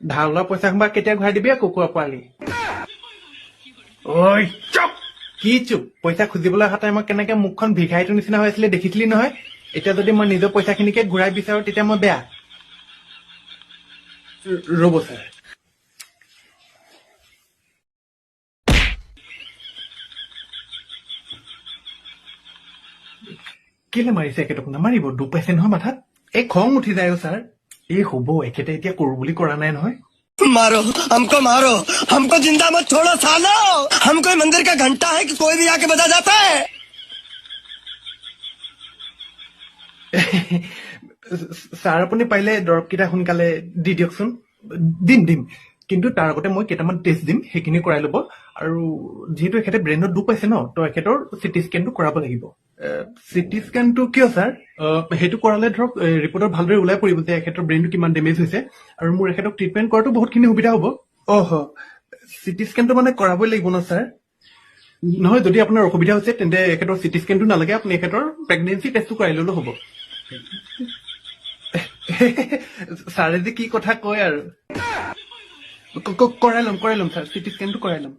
ধাৰ লোৱা পইচা সোপা কেতিয়া ঘূৰাই দিবি কুকুৰা পোৱালি ঐ চুপ কি চুপ পইচা খুজিবলৈ অহা টাইমত কেনেকে মুখখন ভিখাৰীটোৰ নিচিনা হৈ আছিলে দেখিছিলি নহয় এতিয়া যদি মই নিজৰ পইচাখিনিকে ঘূৰাই বিচাৰো তেতিয়া মই বেয়া ৰ'ব ছাৰ কেলে মাৰিছে একেটোক নামাৰিব দুখ পাইছে নহয় মাথাত এই খং উঠি যায় ছাৰ এই হ'ব একেতে এতিয়া কৰো বুলি কৰা নাই নহয় मारो हमको जिंदा मत छोड़ो सालो हम कोई मंदिर का घंटा है कि कोई भी आके बजा जाता है ছাৰ আপুনি পাৰিলে দৰৱকেইটা সোনকালে দি দিয়কচোন দিম কিন্তু তাৰ আগতে মই কেইটামান টেষ্ট দিম সেইখিনি কৰাই ল'ব আৰু যিহেতু এখেতে ব্ৰেইনত দুখ পাইছে ন তো এখেতৰ চিটি স্কেনটো কৰাব লাগিব চিটি স্কেনটো কিয় ছাৰ সেইটো কৰালে ধৰক ৰিপৰ্টত ভালদৰে ওলাই পৰিব যে এখেতৰ ব্ৰেইনটো কিমান ডেমেজ হৈছে আৰু মোৰ এখেতক ট্ৰিটমেণ্ট কৰাটো বহুতখিনি সুবিধা হ'ব চিটি স্কেনটো মানে কৰাবই লাগিব ন ছাৰ নহয় যদি আপোনাৰ অসুবিধা হৈছে তেন্তে এখেতৰ চিটি স্কেনটো নালাগে আপুনি এখেতৰ প্ৰেগনেঞ্চি টেষ্টটো কৰাই ল'লেও হ'ব ছাৰে যে কি কথা কয় আৰু কৰাই ল'ম ছাৰ চিটি স্কেনটো কৰাই ল'ম